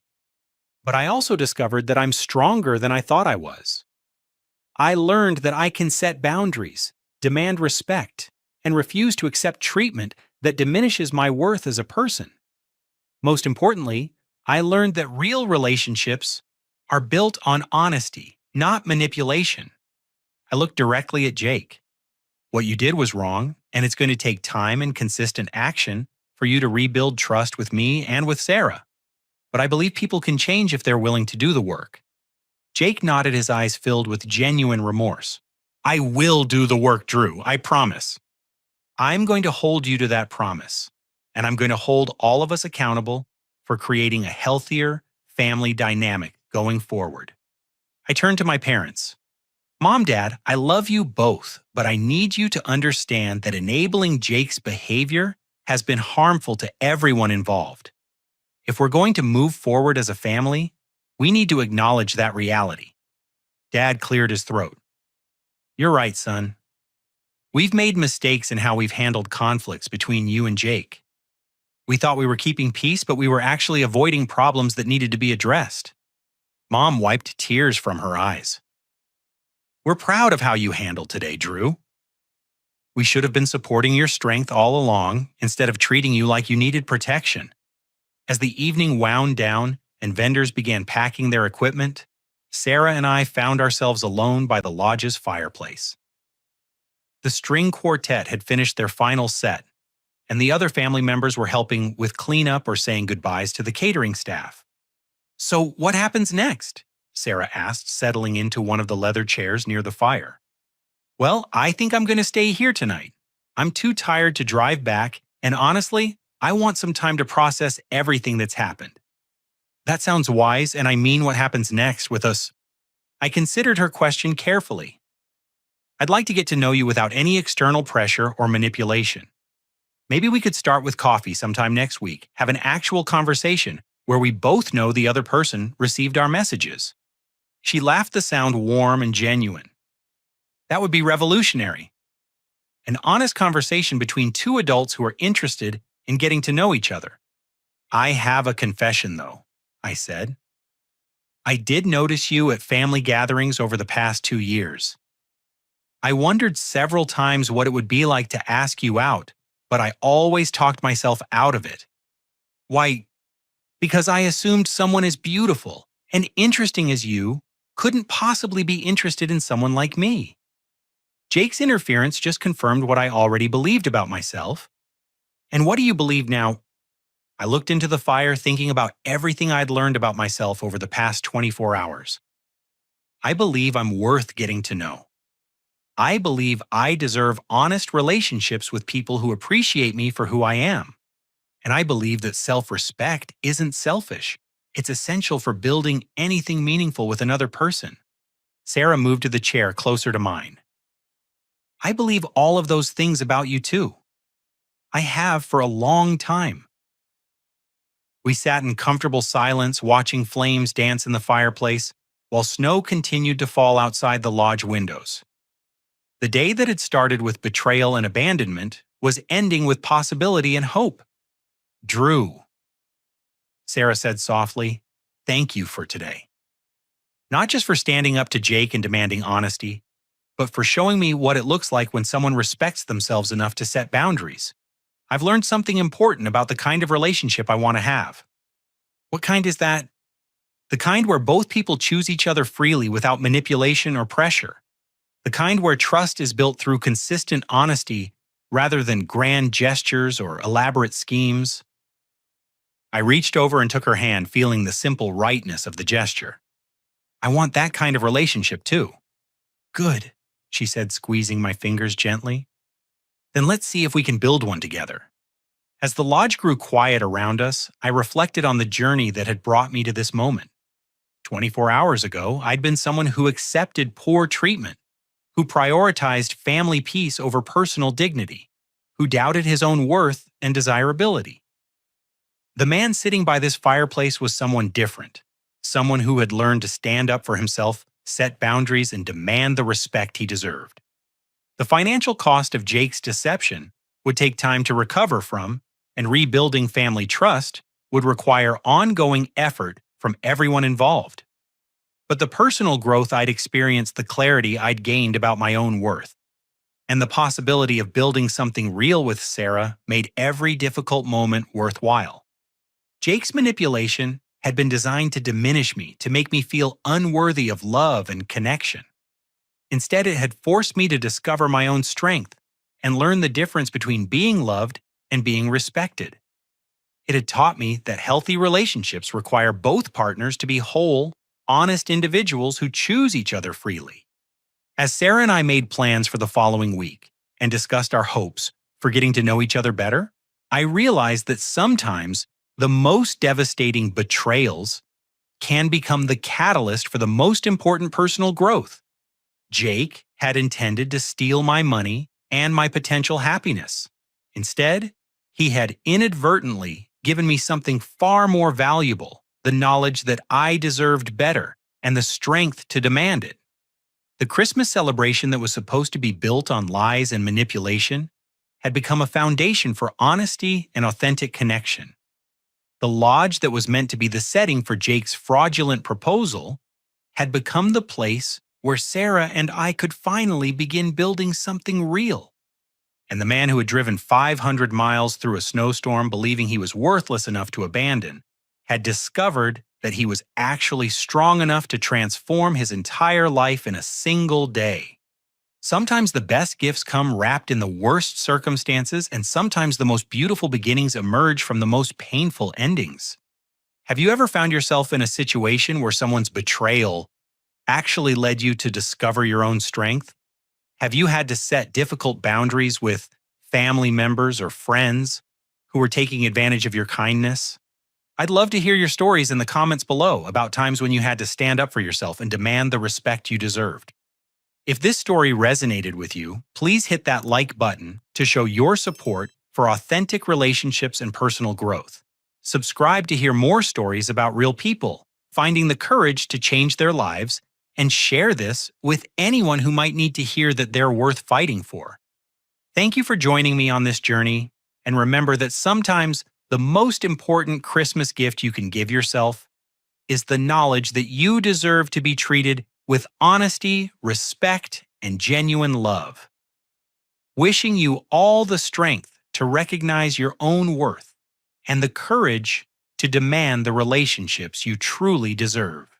Speaker 1: But I also discovered that I'm stronger than I thought I was. I learned that I can set boundaries, demand respect, and refuse to accept treatment that diminishes my worth as a person. Most importantly, I learned that real relationships are built on honesty, not manipulation. I looked directly at Jake. What you did was wrong, and it's going to take time and consistent action for you to rebuild trust with me and with Sarah. But I believe people can change if they're willing to do the work. Jake nodded, his eyes filled with genuine remorse. I will do the work, Drew, I promise. I'm going to hold you to that promise, and I'm going to hold all of us accountable for creating a healthier family dynamic going forward. I turned to my parents. Mom, Dad, I love you both, but I need you to understand that enabling Jake's behavior has been harmful to everyone involved. If we're going to move forward as a family, we need to acknowledge that reality. Dad cleared his throat. You're right, son. We've made mistakes in how we've handled conflicts between you and Jake. We thought we were keeping peace, but we were actually avoiding problems that needed to be addressed. Mom wiped tears from her eyes. We're proud of how you handled today, Drew. We should have been supporting your strength all along instead of treating you like you needed protection. As the evening wound down and vendors began packing their equipment, Sarah and I found ourselves alone by the lodge's fireplace. The string quartet had finished their final set, and the other family members were helping with cleanup or saying goodbyes to the catering staff. So what happens next? Sarah asked, settling into one of the leather chairs near the fire. Well, I think I'm going to stay here tonight. I'm too tired to drive back, and honestly, I want some time to process everything that's happened. That sounds wise, and I mean what happens next with us. I considered her question carefully. I'd like to get to know you without any external pressure or manipulation. Maybe we could start with coffee sometime next week, have an actual conversation where we both know the other person received our messages. She laughed the sound warm and genuine. That would be revolutionary. An honest conversation between two adults who are interested in getting to know each other. I have a confession, though, I said. I did notice you at family gatherings over the past 2 years. I wondered several times what it would be like to ask you out, but I always talked myself out of it. Why? Because I assumed someone as beautiful and interesting as you couldn't possibly be interested in someone like me. Jake's interference just confirmed what I already believed about myself. And what do you believe now? I looked into the fire thinking about everything I'd learned about myself over the past 24 hours. I believe I'm worth getting to know. I believe I deserve honest relationships with people who appreciate me for who I am. And I believe that self-respect isn't selfish. It's essential for building anything meaningful with another person. Sarah moved to the chair closer to mine. I believe all of those things about you too. I have for a long time. We sat in comfortable silence watching flames dance in the fireplace while snow continued to fall outside the lodge windows. The day that had started with betrayal and abandonment was ending with possibility and hope. Drew, Sarah said softly, thank you for today. Not just for standing up to Jake and demanding honesty, but for showing me what it looks like when someone respects themselves enough to set boundaries. I've learned something important about the kind of relationship I want to have. What kind is that? The kind where both people choose each other freely without manipulation or pressure. The kind where trust is built through consistent honesty rather than grand gestures or elaborate schemes. I reached over and took her hand, feeling the simple rightness of the gesture. I want that kind of relationship too. Good, she said, squeezing my fingers gently. Then let's see if we can build one together. As the lodge grew quiet around us, I reflected on the journey that had brought me to this moment. 24 hours ago, I'd been someone who accepted poor treatment, who prioritized family peace over personal dignity, who doubted his own worth and desirability. The man sitting by this fireplace was someone different, someone who had learned to stand up for himself, set boundaries, and demand the respect he deserved. The financial cost of Jake's deception would take time to recover from, and rebuilding family trust would require ongoing effort from everyone involved. But the personal growth I'd experienced, the clarity I'd gained about my own worth, and the possibility of building something real with Sarah made every difficult moment worthwhile. Jake's manipulation had been designed to diminish me, to make me feel unworthy of love and connection. Instead, it had forced me to discover my own strength and learn the difference between being loved and being respected. It had taught me that healthy relationships require both partners to be whole, honest individuals who choose each other freely. As Sarah and I made plans for the following week and discussed our hopes for getting to know each other better, I realized that sometimes the most devastating betrayals can become the catalyst for the most important personal growth. Jake had intended to steal my money and my potential happiness. Instead, he had inadvertently given me something far more valuable, the knowledge that I deserved better and the strength to demand it. The Christmas celebration that was supposed to be built on lies and manipulation had become a foundation for honesty and authentic connection. The lodge that was meant to be the setting for Jake's fraudulent proposal had become the place where Sarah and I could finally begin building something real. And the man who had driven 500 miles through a snowstorm believing he was worthless enough to abandon had discovered that he was actually strong enough to transform his entire life in a single day. Sometimes the best gifts come wrapped in the worst circumstances, and sometimes the most beautiful beginnings emerge from the most painful endings. Have you ever found yourself in a situation where someone's betrayal actually led you to discover your own strength? Have you had to set difficult boundaries with family members or friends who were taking advantage of your kindness? I'd love to hear your stories in the comments below about times when you had to stand up for yourself and demand the respect you deserved. If this story resonated with you, please hit that like button to show your support for authentic relationships and personal growth. Subscribe to hear more stories about real people, finding the courage to change their lives, and share this with anyone who might need to hear that they're worth fighting for. Thank you for joining me on this journey, and remember that sometimes the most important Christmas gift you can give yourself is the knowledge that you deserve to be treated with honesty, respect, and genuine love. Wishing you all the strength to recognize your own worth and the courage to demand the relationships you truly deserve.